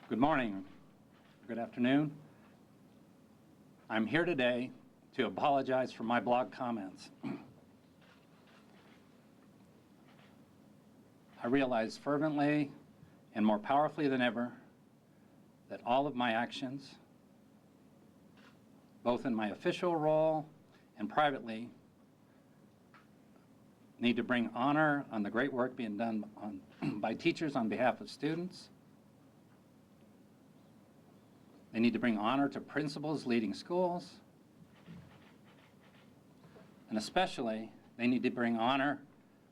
Good morning, good afternoon. I'm here today to apologize for my blog comments. I realize fervently and more powerfully than ever that all of my actions, both in my official role and privately, need to bring honor on the great work being done by teachers on behalf of students. They need to bring honor to principals leading schools. And especially, they need to bring honor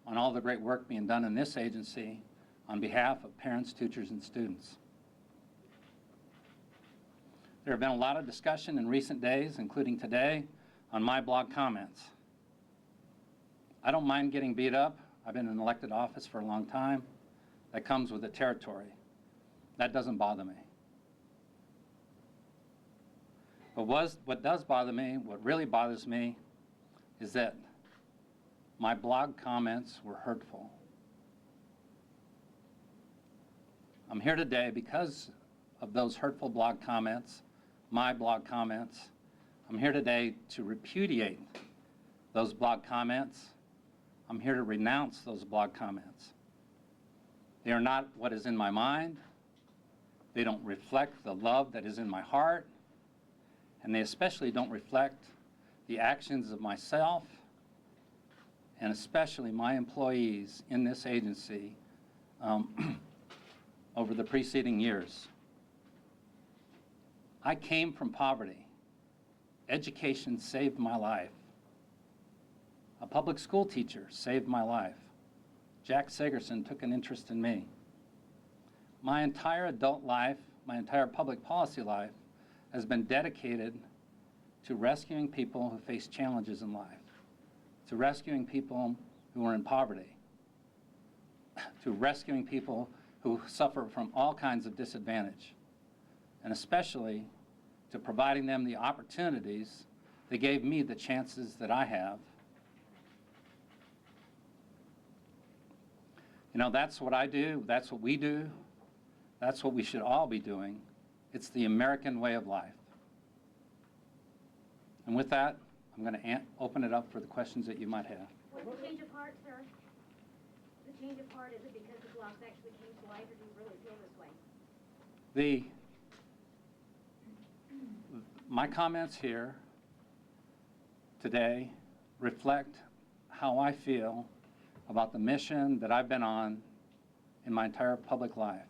on all the great work being done in this agency on behalf of parents, teachers, and students. There have been a lot of discussion in recent days, including today, on my blog comments. I don't mind getting beat up. I've been in elected office for a long time. That comes with the territory. That doesn't bother me. But what does bother me, what really bothers me, is that my blog comments were hurtful. I'm here today because of those hurtful blog comments, my blog comments. I'm here today to repudiate those blog comments. I'm here to renounce those blog comments. They are not what is in my mind. They don't reflect the love that is in my heart. And they especially don't reflect the actions of myself and especially my employees in this agency over the preceding years. I came from poverty. Education saved my life. A public school teacher saved my life. Jack Sagerson took an interest in me. My entire adult life, my entire public policy life, has been dedicated to rescuing people who face challenges in life, to rescuing people who are in poverty, to rescuing people who suffer from all kinds of disadvantage, and especially to providing them the opportunities that gave me the chances that I have. You know, that's what I do, that's what we do, that's what we should all be doing. It's the American way of life. And with that, I'm going to open it up for the questions that you might have. What's the change of heart, sir? The change of heart, is it because the blogs actually came to life, or do you really feel this way? My comments here today reflect how I feel about the mission that I've been on in my entire public life,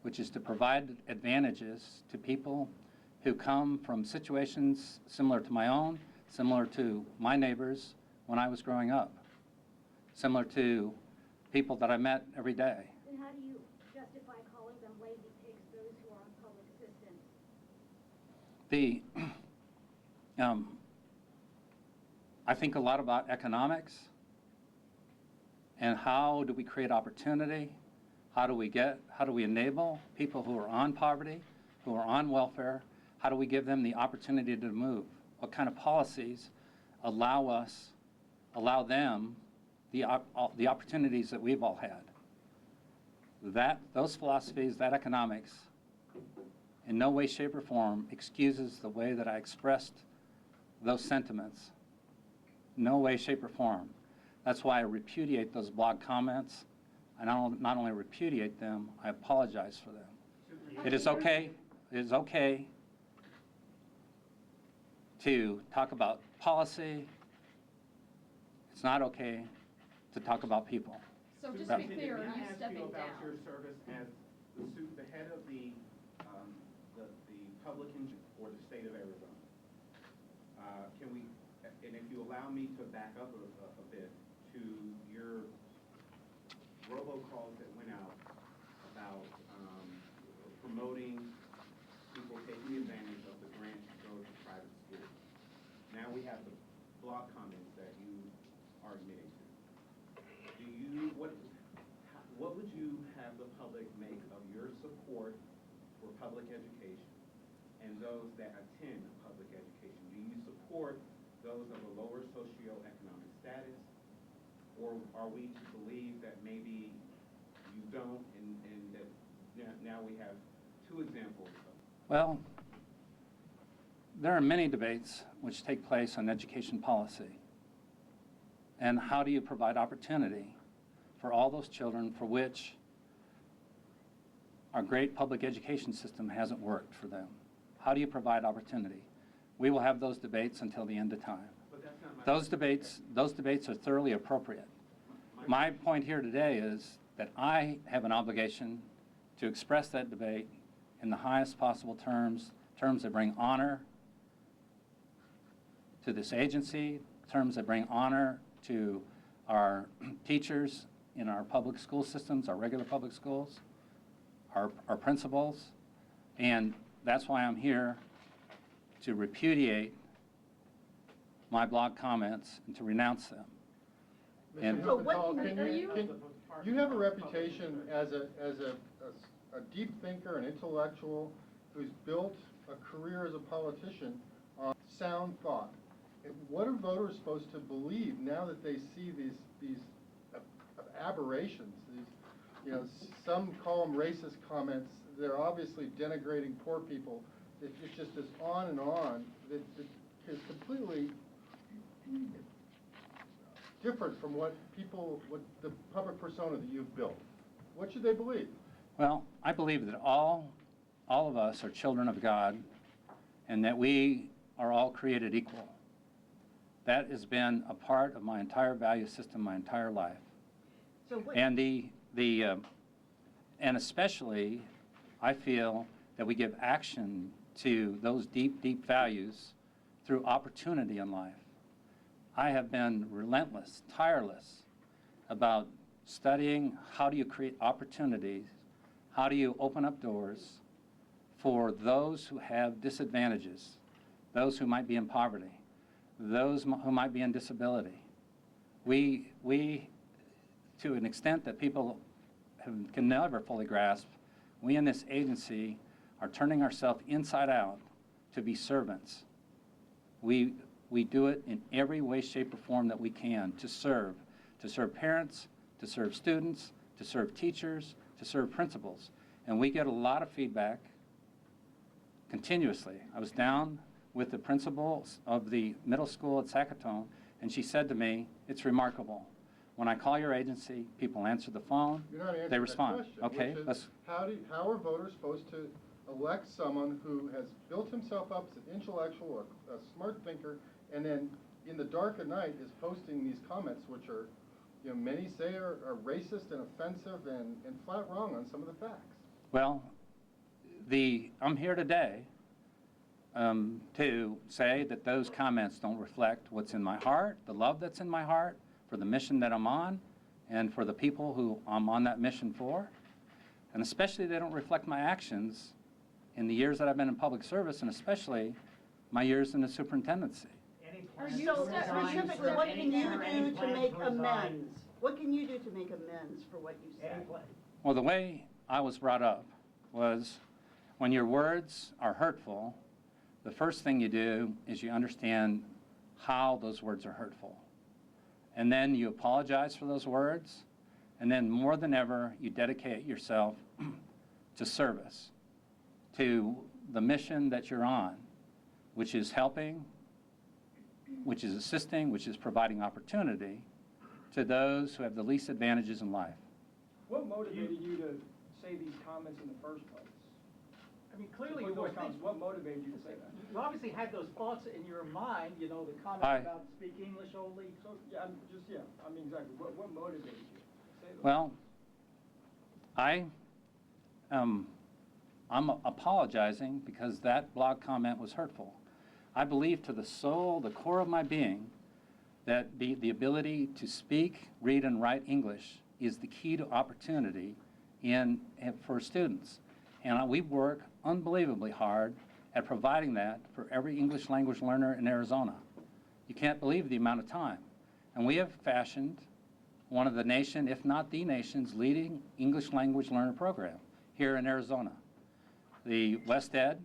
which is to provide advantages to people who come from situations similar to my own, similar to my neighbors when I was growing up, similar to people that I met every day. Then how do you justify calling them lazy pigs, those who are on public assistance? I think a lot about economics and how do we create opportunity, how do we enable people who are on poverty, who are on welfare, how do we give them the opportunity to move? What kind of policies allow them the opportunities that we've all had? Those philosophies, that economics, in no way, shape, or form excuses the way that I expressed those sentiments. No way, shape, or form. That's why I repudiate those blog comments. I not only repudiate them, I apologize for them. It is okay to talk about policy. It's not okay to talk about people. So just to be clear, are you stepping down? Can I ask you about your service as the head of the public or the state of Arizona? And if you allow me to back up a bit to your robocalls that went out about promoting people taking advantage of the grant to go to private schools. Now we have the blog comments that you are admitting to. What would you have the public make of your support for public education and those that attend public education? Do you support those of a lower socioeconomic status, or are we to believe that maybe you don't, and that now we have 2 examples. Well, there are many debates which take place on education policy. And how do you provide opportunity for all those children for which our great public education system hasn't worked for them? How do you provide opportunity? We will have those debates until the end of time. But that's not my Those debates are thoroughly appropriate. My point here today is that I have an obligation to express that debate in the highest possible terms that bring honor to this agency, terms that bring honor to our teachers in our public school systems, our regular public schools, our principals, and that's why I'm here to repudiate my blog comments and to renounce them. And Mr. So what Huppenthal, can- are you- you have a reputation as a deep thinker, an intellectual who's built a career as a politician on sound thought. And what are voters supposed to believe now that they see these aberrations? Some call them racist comments. They're obviously denigrating poor people. It's just this on and on that is completely different from what the public persona that you've built. What should they believe? well, I believe that all of us are children of God and that we are all created equal. That has been a part of my entire value system my entire life. So what, And and especially, I feel that we give action to those deep, deep values through opportunity in life. I have been relentless, tireless about studying how do you create opportunities, how do you open up doors for those who have disadvantages, those who might be in poverty, those who might be in disability. We to an extent that people can never fully grasp, we in this agency are turning ourselves inside out to be servants. We do it in every way, shape, or form that we can to serve parents, to serve students, to serve teachers, to serve principals. And we get a lot of feedback continuously. I was down with the principal of the middle school at Sackatoon, and she said to me, "It's remarkable. When I call your agency, people answer the phone, You're not answering they that respond." question, Okay, which is, let's, how are voters supposed to elect someone who has built himself up as an intellectual, a smart thinker, and then in the dark of night is posting these comments which are, many say are racist and offensive and flat wrong on some of the facts? well, I'm here today to say that those comments don't reflect what's in my heart, the love that's in my heart, for the mission that I'm on, and for the people who I'm on that mission for. And especially they don't reflect my actions in the years that I've been in public service, and especially my years in the superintendency. Are you so step- specifically, step- what can you Any do to plans make to resign? amends? What can you do to make amends for what you said? Well, the way I was brought up was when your words are hurtful, the first thing you do is you understand how those words are hurtful. And then you apologize for those words, and then more than ever, you dedicate yourself to service, to the mission that you're on, which is helping, which is assisting, which is providing opportunity to those who have the least advantages in life. What motivated you to say these comments in the first place? I mean, clearly To you put were those comments, what motivated you to say that? You obviously had those thoughts in your mind, the comment I- about speak English only. So, exactly, what motivated you to say those? Well, I'm apologizing because that blog comment was hurtful. I believe to the soul, the core of my being, that the ability to speak, read, and write English is the key to opportunity for students. And we work unbelievably hard at providing that for every English language learner in Arizona. You can't believe the amount of time. And we have fashioned one of the nation, if not the nation's, leading English language learner program here in Arizona. The West Ed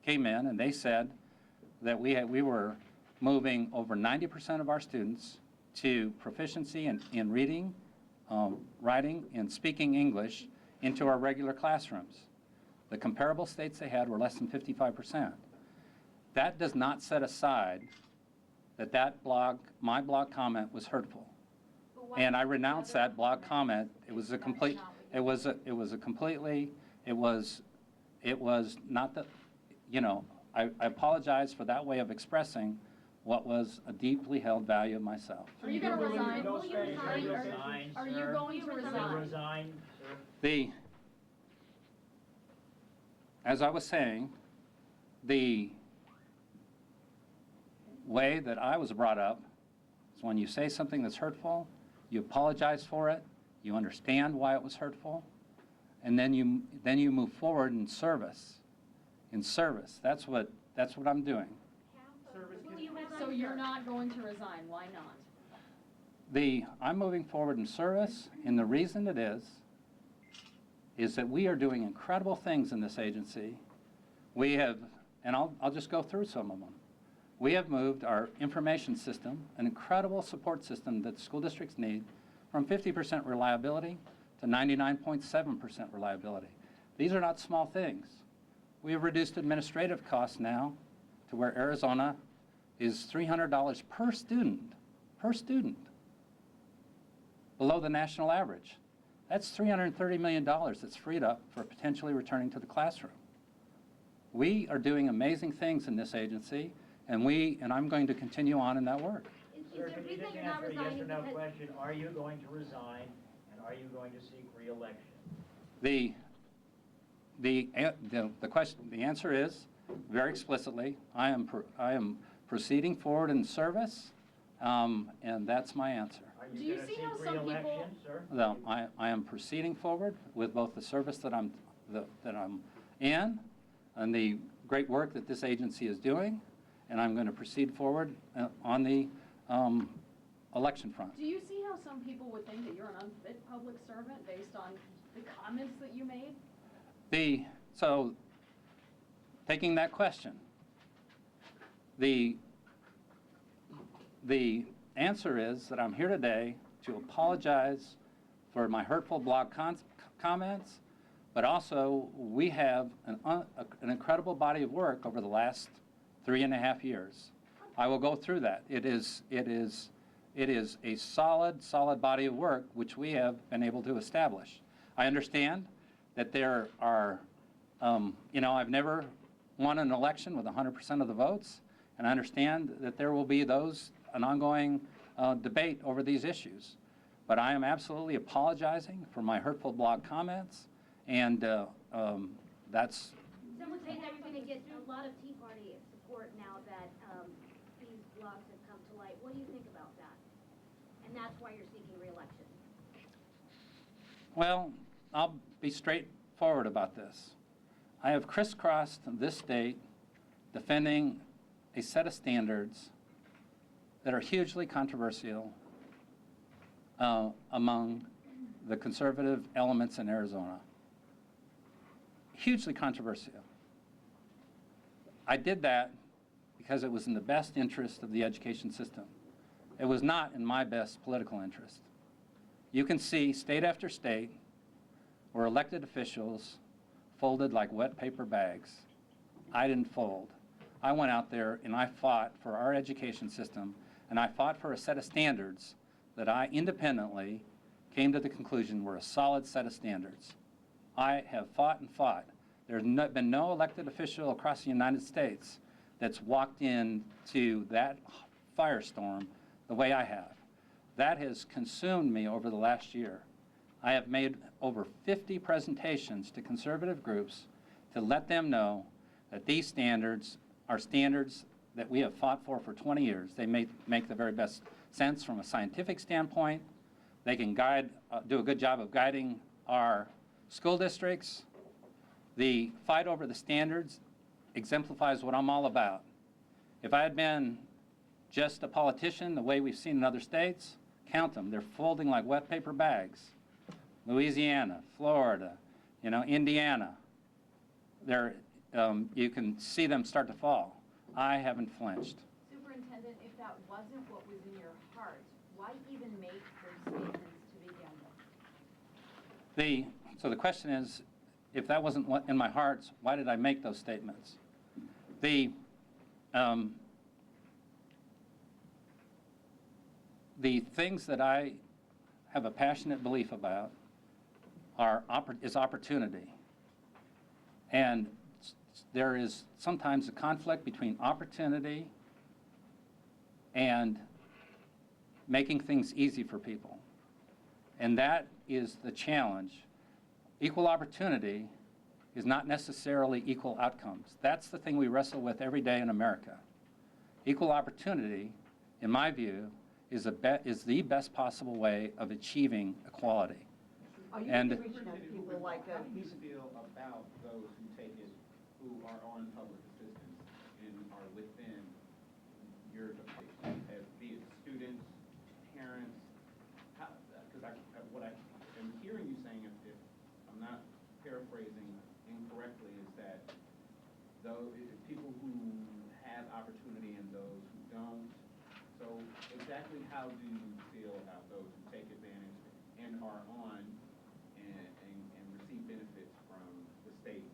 came in and they said that we were moving over 90% of our students to proficiency in reading, writing, and speaking English into our regular classrooms. The comparable states they had were less than 55%. That does not set aside that blog, my blog comment was hurtful. And I renounce that blog comment. It was a complete, it was not the, you know, I apologize for that way of expressing what was a deeply held value of myself. Are you going to resign? Will Will you you resign? resign? Are you going to resign? Resign, sir. As I was saying, the way that I was brought up is when you say something that's hurtful, you apologize for it, you understand why it was hurtful, and then you move forward in service. In service, that's what I'm doing. Will you resign? So you're not going to resign, why not? I'm moving forward in service, and the reason it is that we are doing incredible things in this agency. We have, and I'll just go through some of them. We have moved our information system, an incredible support system that school districts need, from 50% reliability to 99.7% reliability. These are not small things. We have reduced administrative costs now to where Arizona is $300 per student, below the national average. That's $330 million that's freed up for potentially returning to the classroom. We are doing amazing things in this agency, and I'm going to continue on in that work. Sir, Is there can a you reason just you're not answer a yes resigning or no because? question? Are you going to resign, and are you going to seek re-election? The answer is, very explicitly, I am proceeding forward in service, and that's my answer. Are Do you you going to see how seek some re-election, people- sir? No, I am proceeding forward with both the service that I'm in and the great work that this agency is doing, and I'm going to proceed forward on the election front. Do you see how some people would think that you're an unfit public servant based on the comments that you made? So, taking that question, the answer is that I'm here today to apologize for my hurtful blog comments, but also we have an incredible body of work over the last 3.5 years. I will go through that. It is a solid body of work which we have been able to establish. I understand that there are, I've never won an election with 100% of the votes, and I understand that there will be an ongoing debate over these issues. But I am absolutely apologizing for my hurtful blog comments, and that's. Some would say that you're going to get a lot of Tea Party support now that these blogs have come to light. What do you think about that? And that's why you're seeking re-election. Well, I'll be straightforward about this. I have crisscrossed this state defending a set of standards that are hugely controversial among the conservative elements in Arizona. Hugely controversial. I did that because it was in the best interest of the education system. It was not in my best political interest. You can see state after state where elected officials folded like wet paper bags. I didn't fold. I went out there and I fought for our education system, and I fought for a set of standards that I independently came to the conclusion were a solid set of standards. I have fought and fought. There's been no elected official across the United States that's walked into that firestorm the way I have. That has consumed me over the last year. I have made over 50 presentations to conservative groups to let them know that these standards are standards that we have fought for 20 years. They make the very best sense from a scientific standpoint. They can do a good job of guiding our school districts. The fight over the standards exemplifies what I'm all about. If I had been just a politician, the way we've seen in other states, count them. They're folding like wet paper bags. Louisiana, Florida, Indiana. You can see them start to fall. I haven't flinched. Superintendent, if that wasn't what was in your heart, why even make those statements to begin with? So the question is, if that wasn't what in my heart, why did I make those statements? The things that I have a passionate belief about is opportunity. And there is sometimes a conflict between opportunity and making things easy for people. And that is the challenge. Equal opportunity is not necessarily equal outcomes. That's the thing we wrestle with every day in America. Equal opportunity, in my view, is the best possible way of achieving equality. Are you And- reaching out to people like How do you feel about those who take it, who are on public assistance and are within your department, as be it students, parents? Because what I am hearing you saying, if I'm not paraphrasing incorrectly, is that those people who have opportunity and those who don't. So exactly how do you feel about those who take advantage and are on and receive benefits from the state?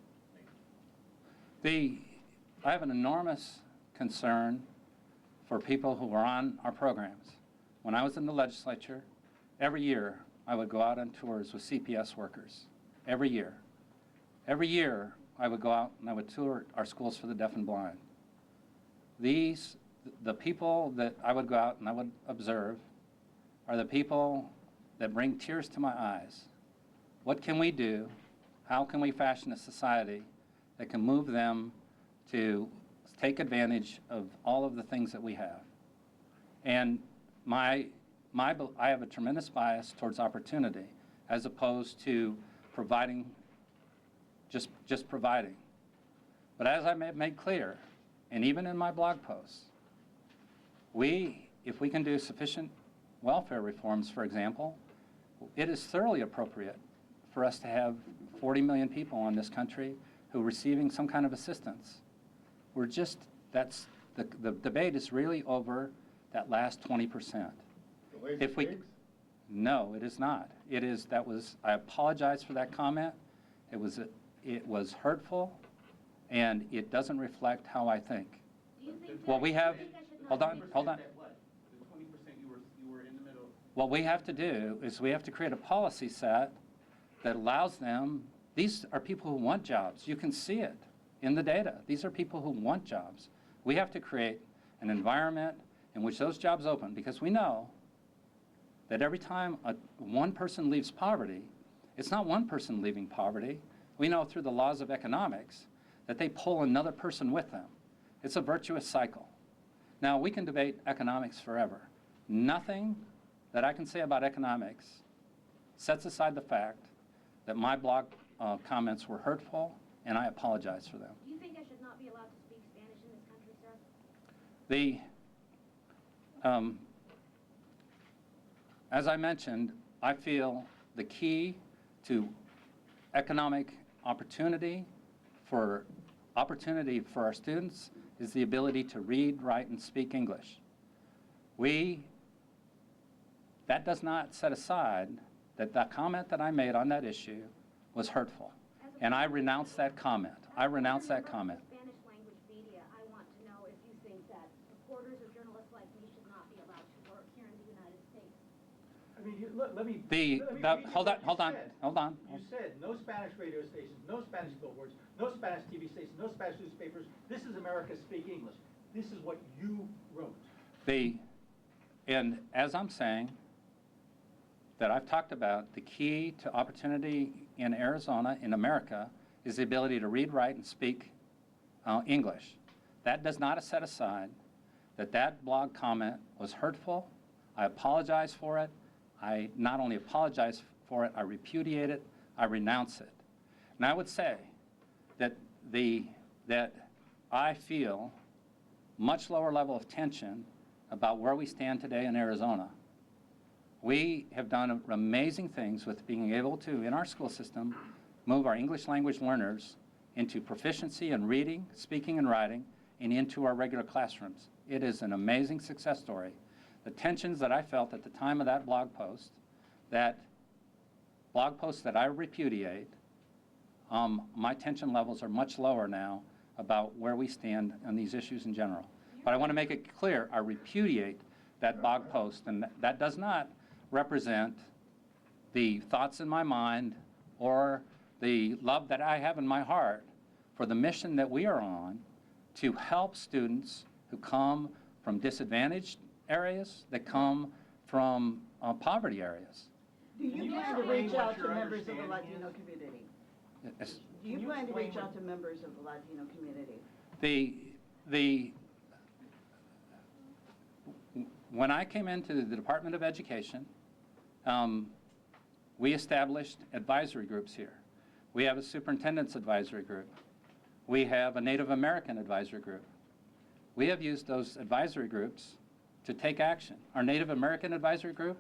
I have an enormous concern for people who are on our programs. When I was in the legislature, every year I would go out on tours with CPS workers. Every year. Every year I would go out and I would tour our schools for the deaf and blind. The people that I would go out and I would observe are the people that bring tears to my eyes. What can we do? How can we fashion a society that can move them to take advantage of all of the things that we have? And I have a tremendous bias towards opportunity as opposed to providing, just providing. But as I made clear, and even in my blog posts, if we can do sufficient welfare reforms, for example, it is thoroughly appropriate for us to have 40 million people in this country who are receiving some kind of assistance. The debate is really over that last 20%. The lazy pigs? No, it is not. I apologize for that comment. It was hurtful, and it doesn't reflect how I think. Do you think Well, we have, I think I should not hold on. That what? The 20% you were in the middle. What we have to do is we have to create a policy set that allows them, these are people who want jobs. You can see it in the data. These are people who want jobs. We have to create an environment in which those jobs open, because we know that every time one person leaves poverty, it's not one person leaving poverty. We know through the laws of economics that they pull another person with them. It's a virtuous cycle. Now, we can debate economics forever. Nothing that I can say about economics sets aside the fact that my blog comments were hurtful, and I apologize for them. Do you think I should not be allowed to speak Spanish in this country, sir? As I mentioned, I feel the key to economic opportunity for our students is the ability to read, write, and speak English. That does not set aside that the comment that I made on that issue was hurtful. And I renounce that comment. I renounce that comment. Spanish language media, I want to know if you think that reporters or journalists like me should not be allowed to work here in the United States. I mean, let me Hold read you what on. You said no Spanish radio stations, no Spanish billboards, no Spanish TV stations, no Spanish newspapers. This is America, speak English. This is what you wrote. And as I'm saying, that I've talked about, the key to opportunity in Arizona, in America, is the ability to read, write, and speak English. That does not set aside that blog comment was hurtful. I apologize for it. I not only apologize for it, I repudiate it, I renounce it. And I would say that I feel much lower level of tension about where we stand today in Arizona. We have done amazing things with being able to, in our school system, move our English language learners into proficiency in reading, speaking, and writing, and into our regular classrooms. It is an amazing success story. The tensions that I felt at the time of that blog post that I repudiate, my tension levels are much lower now about where we stand on these issues in general. But I want to make it clear, I repudiate that blog post, and that does not represent the thoughts in my mind or the love that I have in my heart for the mission that we are on to help students who come from disadvantaged areas, that come from poverty areas. Do Can you you plan to explain reach what out to your members of the understanding Latino is? community? Yes. Do you Can you plan to explain reach what- out to members of the Latino community? When I came into the Department of Education, we established advisory groups here. We have a superintendent's advisory group. We have a Native American advisory group. We have used those advisory groups to take action. Our Native American advisory group,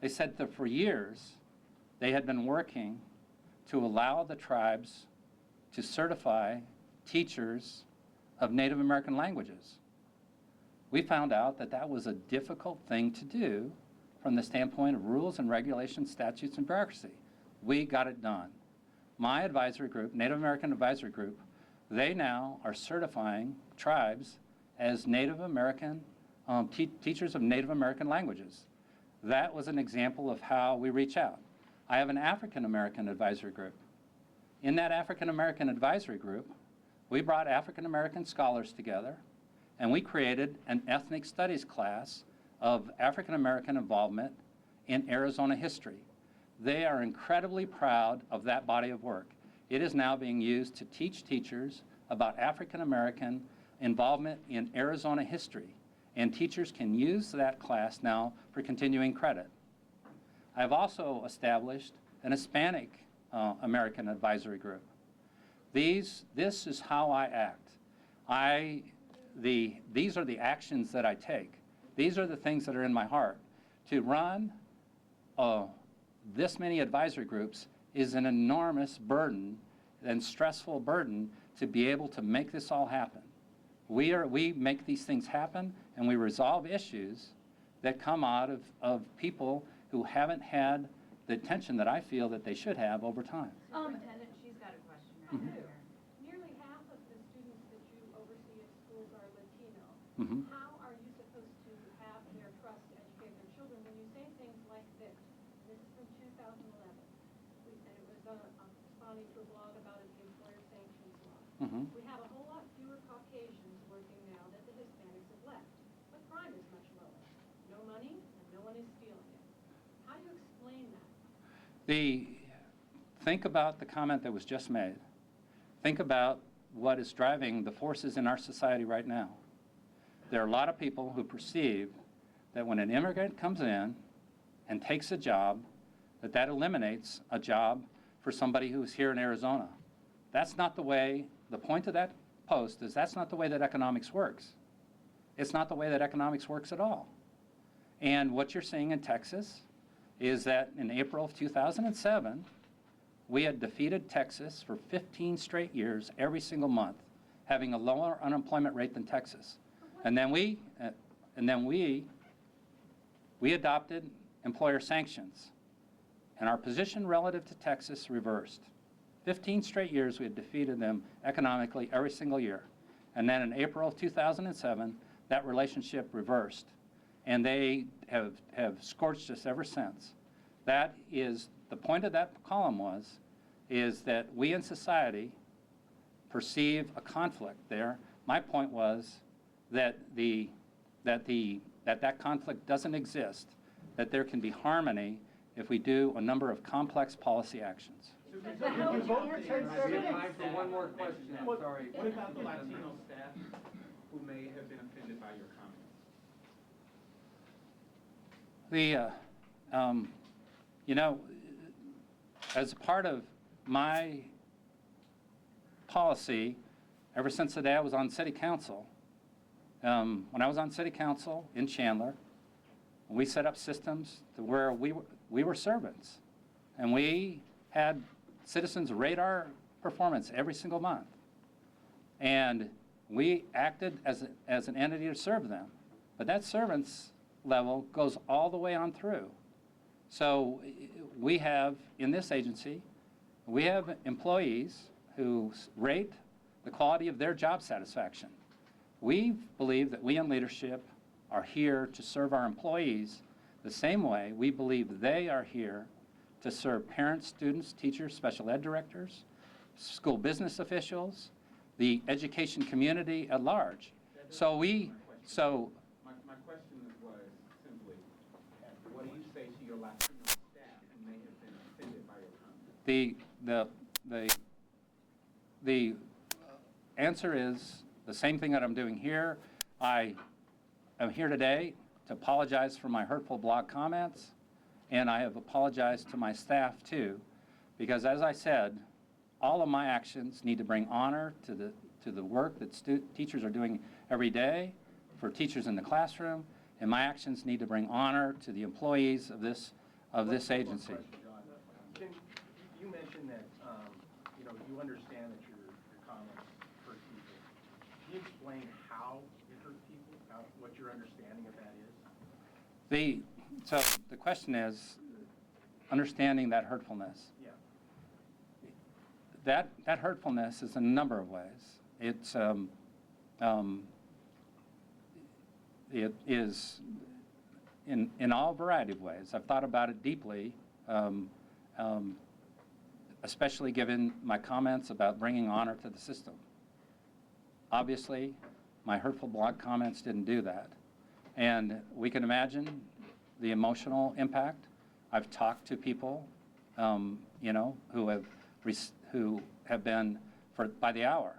they said that for years, they had been working to allow the tribes to certify teachers of Native American languages. We found out that that was a difficult thing to do from the standpoint of rules and regulations, statutes, and bureaucracy. We got it done. My advisory group, Native American Advisory Group, they now are certifying tribes as Native American, teachers of Native American languages. That was an example of how we reach out. I have an African American advisory group. In that African American advisory group, we brought African American scholars together, and we created an ethnic studies class of African American involvement in Arizona history. They are incredibly proud of that body of work. It is now being used to teach teachers about African American involvement in Arizona history, and teachers can use that class now for continuing credit. I've also established an Hispanic American advisory group. This is how I act. These are the actions that I take. These are the things that are in my heart. To run this many advisory groups is an enormous burden and stressful burden to be able to make this all happen. We make these things happen, and we resolve issues that come out of people who haven't had the attention that I feel that they should have over time. Superintendent, she's got a question right here. Nearly half of the students that you oversee at schools are Latino. Mhm. How are you supposed to have their trust to educate their children when you say things like this? This is from 2011. And it was responding to a blog about the employer sanctions law. Mhm. We have a whole lot fewer Caucasians working now that the Hispanics have left. But crime is much lower. No money, and no one is stealing it. How do you explain that? Think about the comment that was just made. Think about what is driving the forces in our society right now. There are a lot of people who perceive that when an immigrant comes in and takes a job, that eliminates a job for somebody who's here in Arizona. That's not the way, the point of that post is that's not the way that economics works. It's not the way that economics works at all. And what you're seeing in Texas is that in April of 2007, we had defeated Texas for 15 straight years, every single month, having a lower unemployment rate than Texas. And then we adopted employer sanctions, and our position relative to Texas reversed. 15 straight years we had defeated them economically every single year. And then in April of 2007, that relationship reversed. And they have scorched us ever since. That is, the point of that column is that we in society perceive a conflict there. My point was that that conflict doesn't exist, that there can be harmony if we do a number of complex policy actions. So how would you vote for 10 We have seconds? time for one more question, I'm What- sorry. What about the Latino staff who may have been offended by your comments? As part of my policy, ever since the day I was on city council, when I was on city council in Chandler, we set up systems to where we were servants, and we had citizens rate our performance every single month. And we acted as an entity to serve them. But that servants level goes all the way on through. So we have, in this agency, We have employees who rate the quality of their job satisfaction. We believe that we in leadership are here to serve our employees the same way we believe they are here to serve parents, students, teachers, special ed directors, school business officials, the education community at large. So My question was simply, what do you say to your Latino staff who may have been offended by your comments? The answer is the same thing that I'm doing here. I am here today to apologize for my hurtful blog comments, and I have apologized to my staff too, because as I said, all of my actions need to bring honor to the work that teachers are doing every day for teachers in the classroom, and my actions need to bring honor to the employees of this agency. You mentioned that, you understand that your comments hurt people. Can you explain how it hurt people, what your understanding of that is? So the question is, understanding that hurtfulness. Yeah. That hurtfulness is in a number of ways. It is in all variety of ways. I've thought about it deeply, especially given my comments about bringing honor to the system. Obviously, my hurtful blog comments didn't do that. And we can imagine the emotional impact. I've talked to people, who have been by the hour.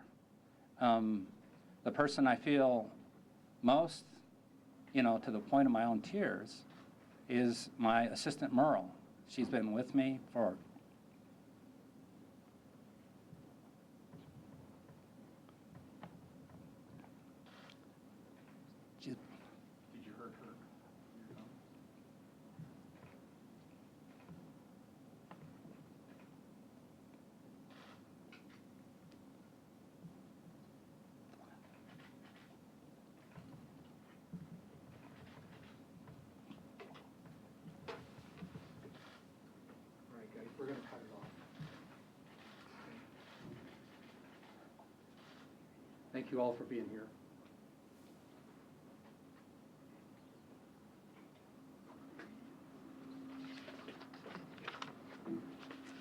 The person I feel most, to the point of my own tears, is my assistant Merle. She's been with me for Did you hurt her? All right, guys, we're going to cut it off. Thank you all for being here.